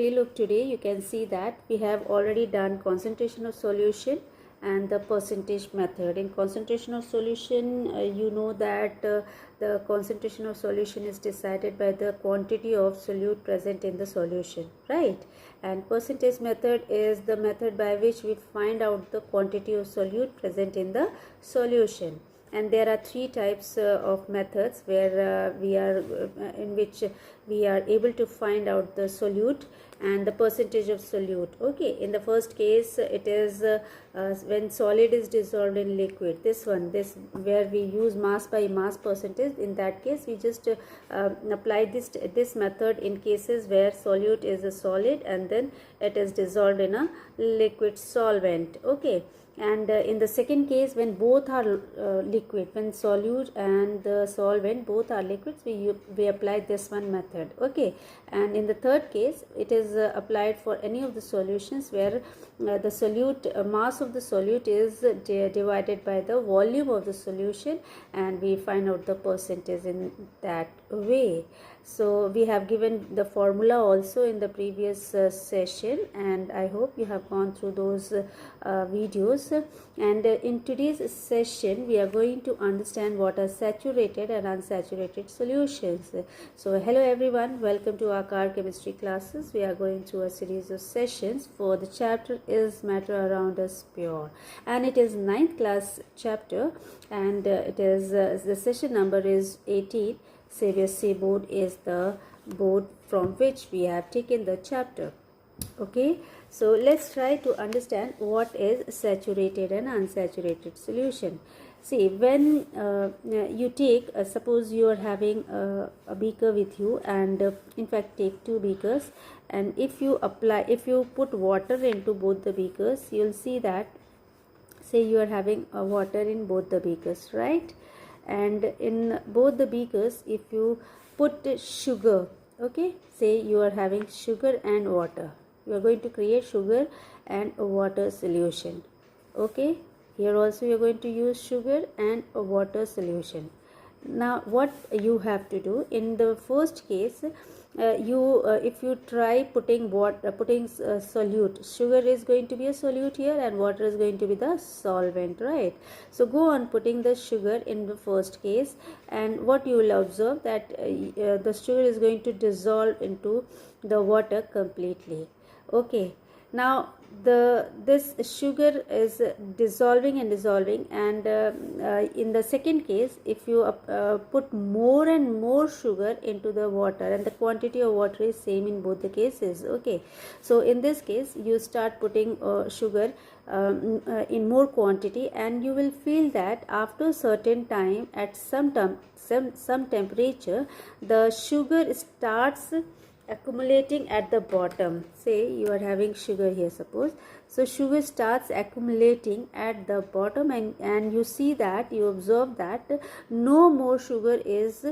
relook today, you can see that we have already done concentration of solution and the percentage method. In concentration of solution, you know that the concentration of solution is decided by the quantity of solute present in the solution, right? And percentage method is the method by which we find out the quantity of solute present in the solution. And there are three types of methods where in which we are able to find out the solute and the percentage of solute. Okay, in the first case it is when solid is dissolved in liquid. This where we use mass by mass percentage. In that case we just apply this method in cases where solute is a solid and then it is dissolved in a liquid solvent. Okay. And in the second case, when both are liquid, when solute and the solvent both are liquids, we apply this one method. Okay. And in the third case, it is applied for any of the solutions where the solute mass of the solute is divided by the volume of the solution, and we find out the percentage in that way. So we have given the formula also in the previous session, and I hope you have gone through those videos. And in today's session we are going to understand what are saturated and unsaturated solutions. So hello everyone, welcome to our car chemistry classes. We are going through a series of sessions for the chapter is matter around us pure, and it is 9th class chapter, and it is the session number is 18. CBSE board is the board from which we have taken the chapter. Okay, so let's try to understand what is saturated and unsaturated solution. See, when you take suppose you are having a beaker with you, and in fact take two beakers, and if you put water into both the beakers, you'll see that, say you are having water in both the beakers, right? And in both the beakers if you put sugar, okay, say you are having sugar and water, you are going to create sugar and a water solution. Okay, here also you are going to use sugar and a water solution. Now what you have to do in the first case, if you try putting solute, sugar is going to be a solute here and water is going to be the solvent, right? So go on putting the sugar in the first case, and what you will observe that the sugar is going to dissolve into the water completely. Okay, now this sugar is dissolving, and in the second case if you put more and more sugar into the water, and the quantity of water is same in both the cases. Okay, so in this case you start putting sugar in more quantity, and you will feel that after a certain time at some temperature the sugar starts accumulating at the bottom. Say you are having sugar here, suppose, so sugar starts accumulating at the bottom, and you observe that no more sugar is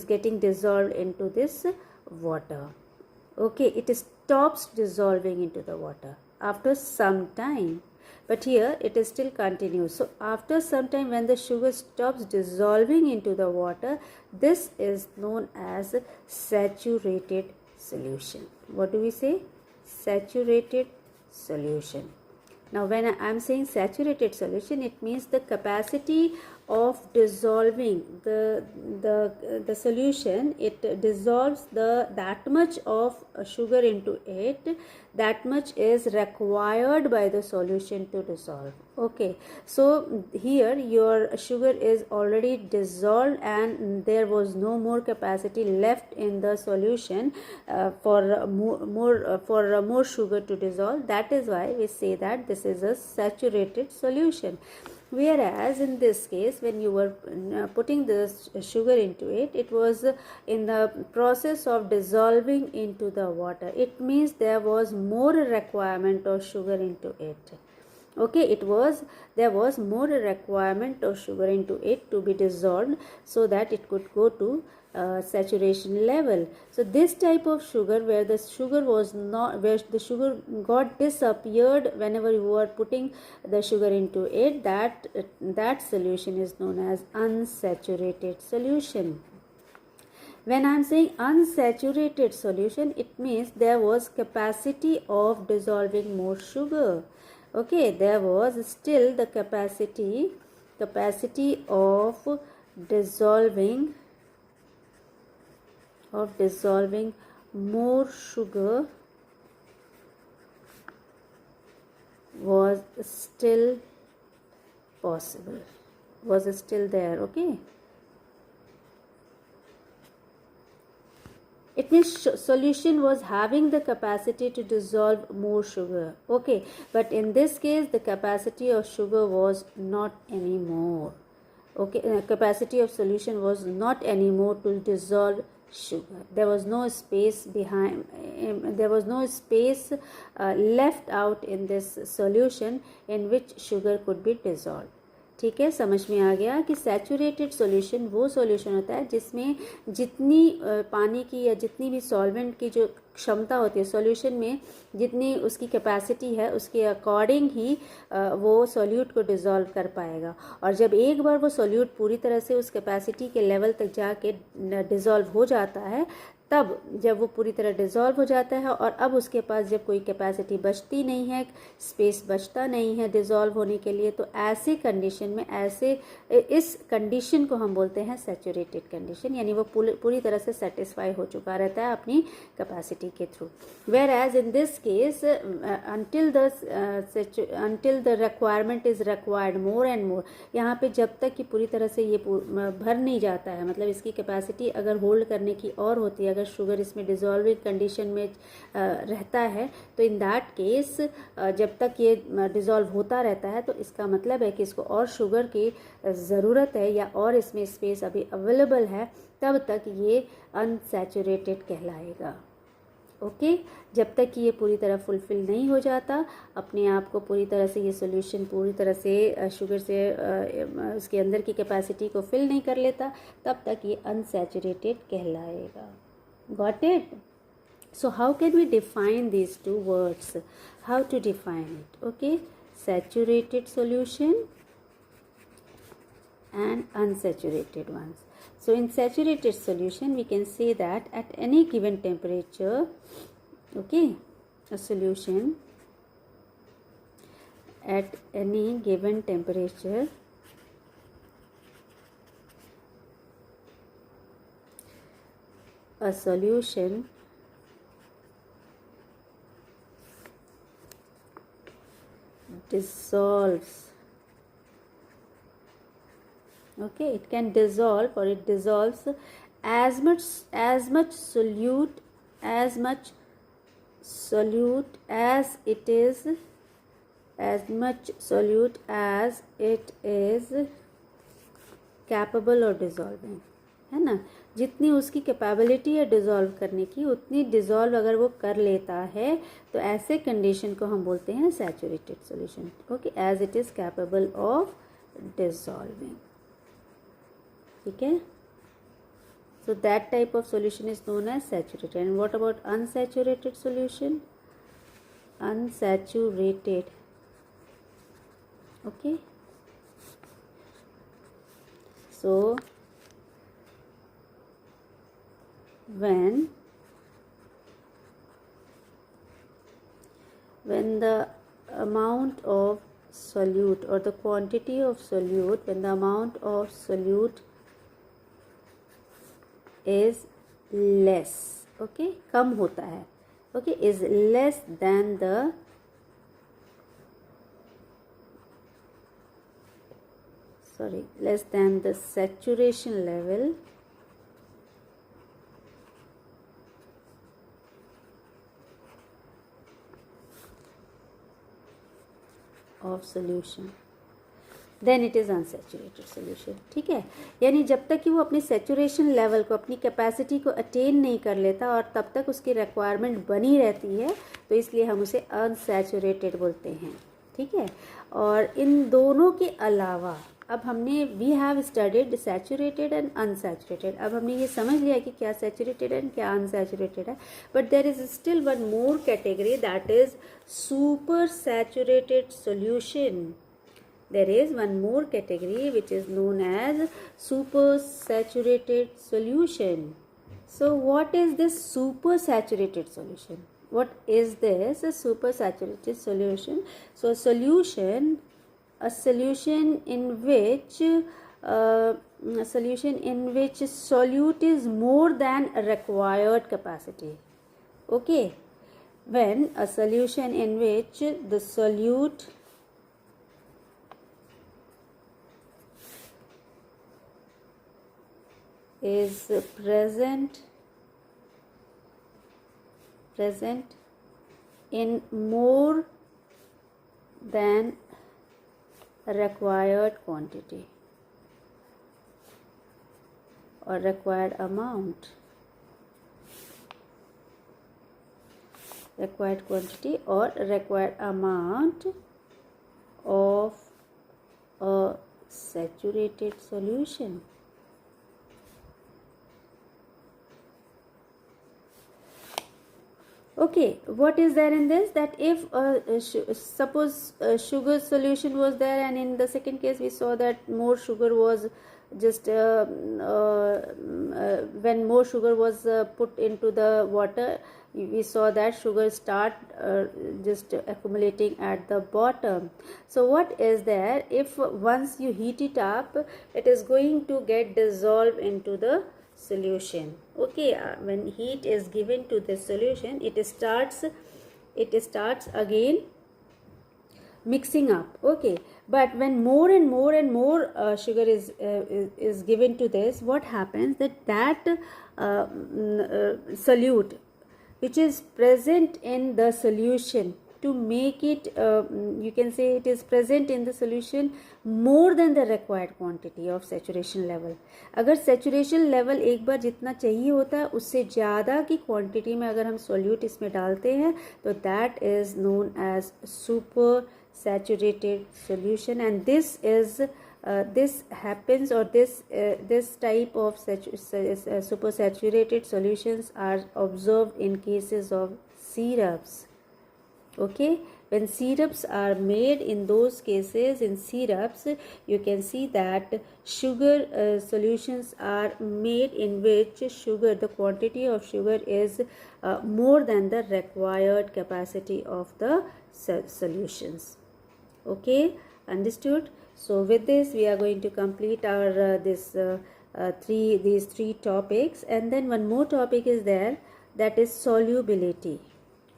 getting dissolved into this water. Okay, it stops dissolving into the water after some time, but here it is still continuous. So after some time, when the sugar stops dissolving into the water, this is known as saturated solution. What do we say? Saturated solution. Now when I am saying saturated solution, it means the capacity of dissolving the solution, it dissolves that much of sugar into it, that much is required by the solution to dissolve. Okay, so here your sugar is already dissolved and there was no more capacity left in the solution for more sugar to dissolve. That is why we say that this is a saturated solution. Whereas in this case, when you were putting this sugar into it, it was in the process of dissolving into the water. It means there was more requirement of sugar into it. Okay, there was more requirement of sugar into it to be dissolved so that it could go to saturation level. So this type of sugar where the sugar got disappeared whenever you were putting the sugar into it, that solution is known as unsaturated solution. When I am saying unsaturated solution, it means there was capacity of dissolving more sugar. Okay, there was still the capacity of dissolving more sugar was still possible, was still there. Okay, it means solution was having the capacity to dissolve more sugar. Okay, but in this case the capacity of sugar was not anymore. Okay, capacity of solution was not anymore to dissolve sugar. There was no space there was no space left out in this solution in which sugar could be dissolved. ठीक है, समझ में आ गया कि saturated solution वो solution होता है जिसमें जितनी पानी की या जितनी भी सॉल्वेंट की जो क्षमता होती है सॉल्यूशन में, जितनी उसकी कैपेसिटी है उसके अकॉर्डिंग ही वो सॉल्यूट को डिज़ोल्व कर पाएगा। और जब एक बार वो सॉल्यूट पूरी तरह से उस कैपेसिटी के लेवल तक जाके डिज़ोल्व हो जाता है, तब जब वो पूरी तरह डिज़ोल्व हो जाता है और अब उसके पास जब कोई कैपेसिटी बचती नहीं है, स्पेस बचता नहीं है डिज़ोल्व होने के लिए, तो ऐसे कंडीशन में इस कंडीशन को हम बोलते हैं सैचुरेटेड कंडीशन, यानी वो पूरी तरह से सेटिस्फाई हो चुका रहता है अपनी कैपेसिटी के through. Whereas in this case until the requirement is required more and more, यहाँ पे जब तक कि पूरी तरह से ये भर नहीं जाता है, मतलब इसकी कैपेसिटी अगर होल्ड करने की और होती है, अगर शुगर इसमें डिज़ोल्विंग कंडीशन में रहता है, तो इन दैट केस जब तक ये डिज़ोल्व होता रहता है तो इसका मतलब है कि इसको और शुगर की ज़रूरत है या और इसमें स्पेस अभी अवेलेबल है, तब तक ये अनसैचुरेटेड कहलाएगा। ओके, जब तक कि ये पूरी तरह फुलफ़िल नहीं हो जाता, अपने आप को पूरी तरह से ये सॉल्यूशन पूरी तरह से शुगर से उसके अंदर की कैपेसिटी को फिल नहीं कर लेता, तब तक ये अनसैचुरेटेड कहलाएगा। Got it? So how can we define these two words? How to define it? Okay, saturated solution and unsaturated ones. So in saturated solution we can say that at any given temperature, okay, a solution at any given temperature a solution dissolves. Okay, it can dissolve or it dissolves as much solute as it is capable of dissolving, है ना। जितनी उसकी capability है dissolve करने की, उतनी dissolve अगर वो कर लेता है तो ऐसे कंडीशन को हम बोलते हैं saturated solution. Okay, as it is capable of dissolving. ठीक है, so that type of solution is known as saturated. And what about unsaturated solution? Unsaturated, okay, so when the amount of solute or the quantity of solute, when the amount of solute is less, okay, कम होता है, okay, is less than the saturation level of solution, then it is unsaturated solution। ठीक है, यानी जब तक कि वो अपनी सैचुरेशन लेवल को, अपनी कैपेसिटी को अटेन नहीं कर लेता और तब तक उसकी रिक्वायरमेंट बनी रहती है, तो इसलिए हम उसे अनसैचुरेटेड बोलते हैं। ठीक है, और इन दोनों के अलावा अब हमने we have studied saturated and unsaturated. अब हमने ये समझ लिया कि क्या सैचुरेटेड है क्या अनसैचुरेटेड है, but there is still one more category, that is super saturated solution. There is one more category which is known as super saturated solution. So what is this supersaturated solution? What is this? A supersaturated solution. So a solution in which solute is more than a required capacity. Okay, when a solution in which the solute is present in more than required quantity or required amount, required quantity or required amount of a saturated solution. Okay, what is there in this? That if suppose sugar solution was there, and in the second case we saw that more sugar was just when more sugar was put into the water, we saw that sugar start just accumulating at the bottom. So what is there? If once you heat it up, it is going to get dissolved into the solution. Okay, when heat is given to the solution, it starts again mixing up. Okay, but when more and more sugar is given to this, what happens? That solute which is present in the solution, to make it you can say it is present in the solution more than the required quantity of saturation level. अगर saturation level एक बार जितना चाहिए होता है उससे ज़्यादा की quantity में अगर हम solute इसमें डालते हैं तो that is known as super saturated solution, and this is this happens, or this type of super saturated solutions are observed in cases of syrups. Okay, when syrups are made, in those cases, in syrups, you can see that sugar solutions are made in which the quantity of sugar is more than the required capacity of the solutions. Okay, understood? So with this we are going to complete our these three topics, and then one more topic is there, that is solubility.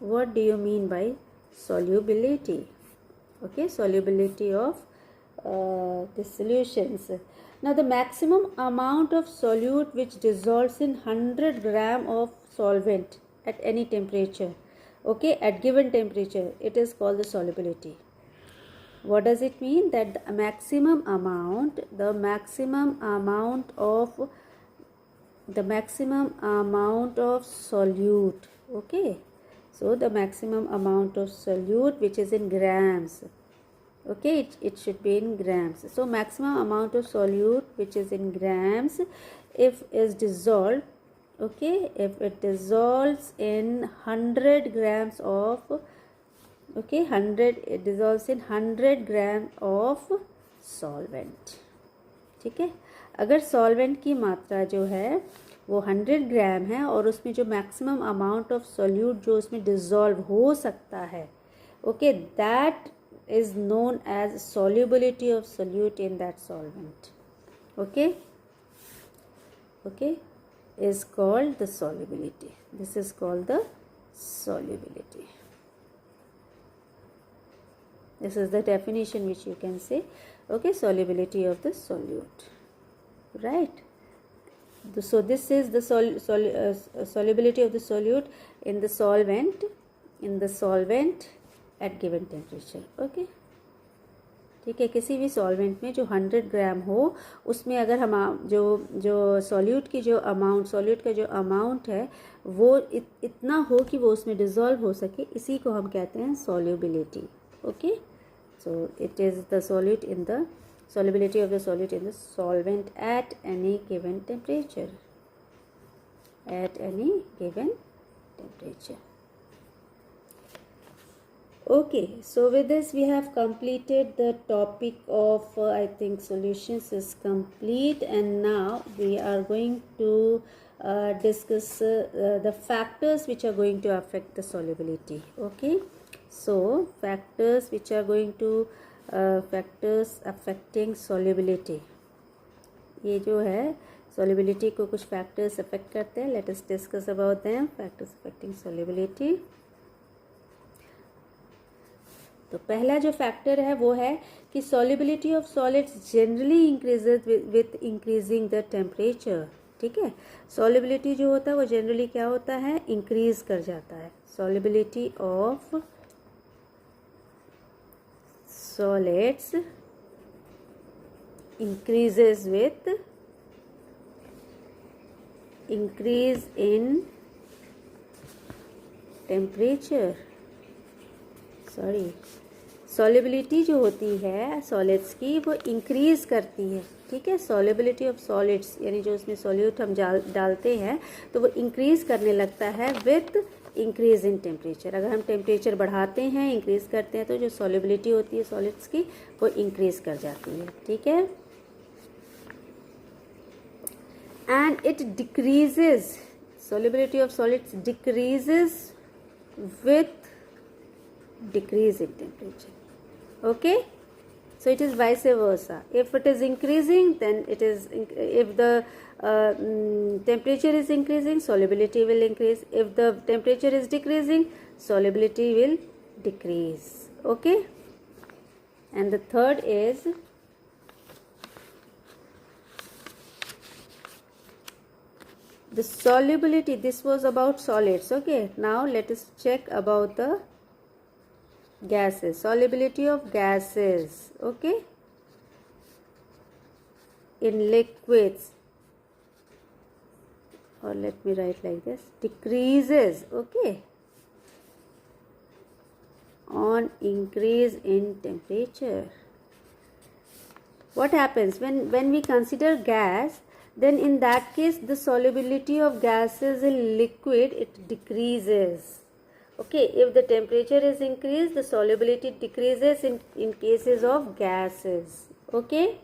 What do you mean by solubility? Okay, solubility of the solutions. Now the maximum amount of solute which dissolves in 100 gram of solvent at any temperature, okay, at given temperature, it is called the solubility. What does it mean? That the maximum amount of solute, okay, so the maximum amount of solute which is in grams, okay, it should be in grams. So maximum amount of solute which is in grams, if is dissolved, okay, if it dissolves in 100 grams of, okay, it dissolves in 100 gram of solvent. ठीक है, अगर solvent की मात्रा जो है वो 100 ग्राम है और उसमें जो मैक्सिमम अमाउंट ऑफ सोल्यूट जो उसमें डिज़ोल्व हो सकता है, okay, that is known as solubility of solute in that solvent. Okay, is called the solubility. This is called the solubility. This is the definition which you can say. Okay, solubility of the solute, right? So this is the solubility of the solute in the solvent at given temperature. Okay, ठीक है, किसी भी solvent में जो 100 ग्राम हो उसमें अगर हम जो सॉल्यूट का जो अमाउंट है वो इतना हो कि वो उसमें डिज़ोल्व हो सके, इसी को हम कहते हैं solubility. Okay, so it is the solubility of the solute in the solvent at any given temperature. Okay, so with this we have completed the topic of I think solutions is complete, and now we are going to discuss the factors which are going to affect the solubility. Okay, so factors which are going to factors affecting solubility, ये जो है solubility को कुछ factors affect करते हैं. Let us discuss about them. Factors affecting solubility. तो पहला जो फैक्टर है वो है कि solubility of solids generally increases with increasing the temperature. ठीक है, solubility जो होता है वो generally क्या होता है, increase कर जाता है. Solubility of solids increases with increase in temperature. Solubility जो होती है सॉलिड्स की वो इंक्रीज़ करती है. ठीक है, सॉलिबिलिटी ऑफ सॉलिड्स यानी जो उसमें सॉल्यूट हम डालते हैं तो वो इंक्रीज़ करने लगता है विथ इंक्रीज़ इन टेम्परेचर. अगर हम टेम्परेचर बढ़ाते हैं, इंक्रीज़ करते हैं, तो जो सॉलिबिलिटी होती है सॉलिड्स की वो इंक्रीज़ कर जाती है. ठीक है, and it decreases, solubility of solids decreases with decrease in temperature. Okay, so it is vice versa. If it is increasing, then it is, if the temperature is increasing, solubility will increase. If the temperature is decreasing, solubility will decrease. Okay, and the third is the solubility. This was about solids. Okay, now let us check about the gases. Solubility of gases, okay, in liquids, or let me write like this, decreases, okay, on increase in temperature. What happens when we consider gas? Then in that case the solubility of gases in liquid, it decreases. Okay, if the temperature is increased, the solubility decreases in cases of gases. Okay,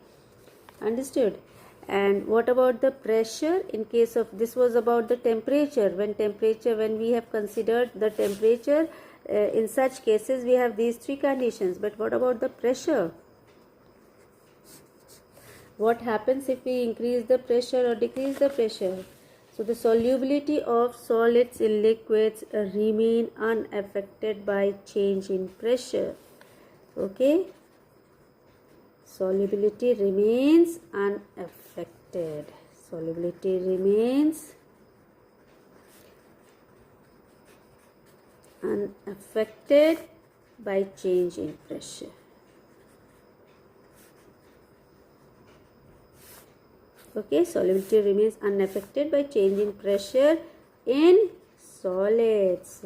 understood. And what about the pressure? In case of, this was about the temperature. When we have considered the temperature, in such cases we have these three conditions. But what about the pressure? What happens if we increase the pressure or decrease the pressure? So the solubility of solids in liquids remain unaffected by change in pressure. Okay, solubility remains unaffected. Solubility remains unaffected by change in pressure. Okay, solubility remains unaffected by change in pressure in solids.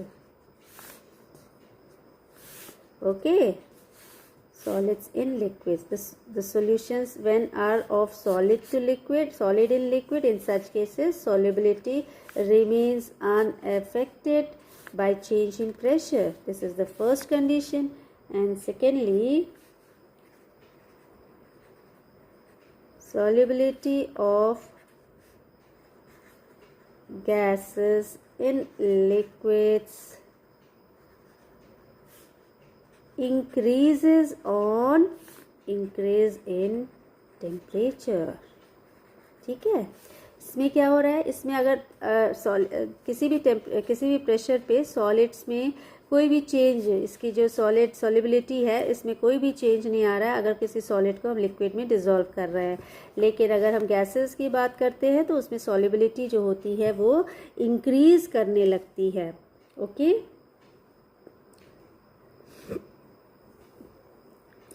Okay, solids in liquids. The solutions when are of solid to liquid, solid in liquid, in such cases solubility remains unaffected by change in pressure. This is the first condition. And secondly, solubility of gases in liquids increases on increase in temperature. ठीक है, इसमें क्या हो रहा है, इसमें अगर किसी भी प्रेशर पे सॉलिड्स में कोई भी चेंज, इसकी जो सॉलिबिलिटी है इसमें कोई भी चेंज नहीं आ रहा है अगर किसी सॉलिड को हम लिक्विड में डिसॉल्व कर रहे हैं. लेकिन अगर हम गैसेस की बात करते हैं तो उसमें सॉलिबिलिटी जो होती है वो इंक्रीज करने लगती है. Okay,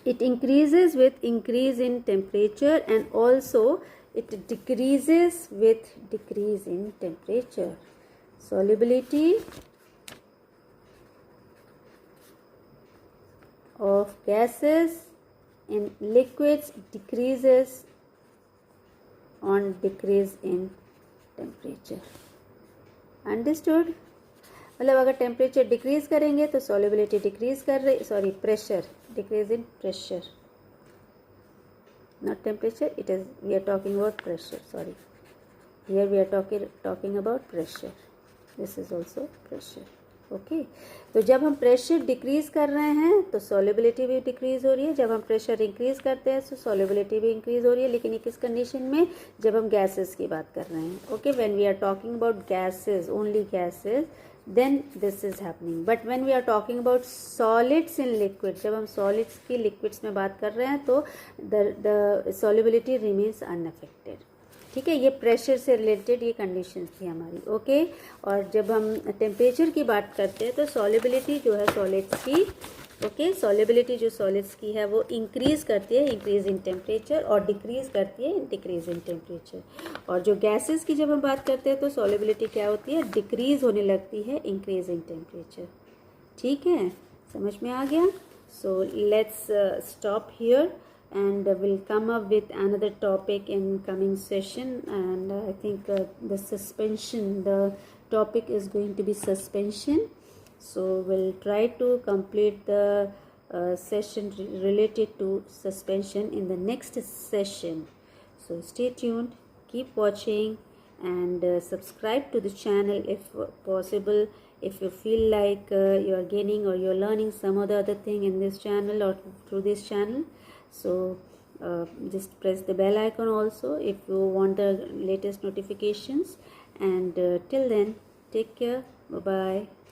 it increases with increase in temperature and also it decreases with decrease in temperature. Solubility of gases in liquids decreases on decrease in temperature. Understood? मतलब अगर टेम्परेचर डिक्रीज करेंगे तो सॉल्युबिलिटी डिक्रीज कर रही, pressure decrease in pressure, not temperature, it is we are talking about pressure, here we are talking about pressure. This is also pressure. Okay तो जब हम pressure decrease कर रहे हैं तो सॉल्युबिलिटी भी डिक्रीज़ हो रही है, जब हम प्रेशर इंक्रीज़ करते हैं तो सॉल्युबिलिटी भी इंक्रीज़ हो रही है, लेकिन ये किस कंडीशन में, जब हम गैसेस की बात कर रहे हैं. Okay when we are talking about gases, only gases, then this is happening. But when we are talking about solids in liquid, जब हम सॉलिड्स की लिक्विड्स में बात कर रहे हैं तो द सॉल्युबिलिटी रिमेन्स अनअफेक्टेड. ठीक है, ये प्रेशर से रिलेटेड ये कंडीशंस थी हमारी. ओके और जब हम टेम्परेचर की बात करते हैं तो सॉल्युबिलिटी जो है सॉलिड्स की, ओके सॉल्युबिलिटी जो सॉलिड्स की है वो इंक्रीज़ करती है, इंक्रीज़ इन टेम्परेचर, और डिक्रीज़ करती है, डिक्रीज़ इन टेम्परेचर. और जो गैसेस की जब हम बात करते हैं तो सॉल्युबिलिटी क्या होती है, डिक्रीज़ होने लगती है, इंक्रीज़ इन टेम्परेचर. ठीक है, समझ में आ गया. So let's stop here and we'll come up with another topic in coming session. And I think the suspension, the topic is going to be suspension. So we'll try to complete the session related to suspension in the next session. So stay tuned, keep watching, and subscribe to the channel if possible. If you feel like you are gaining or you're learning some other thing in this channel or through this channel, so just press the bell icon also if you want the latest notifications. And till then, take care. Bye bye.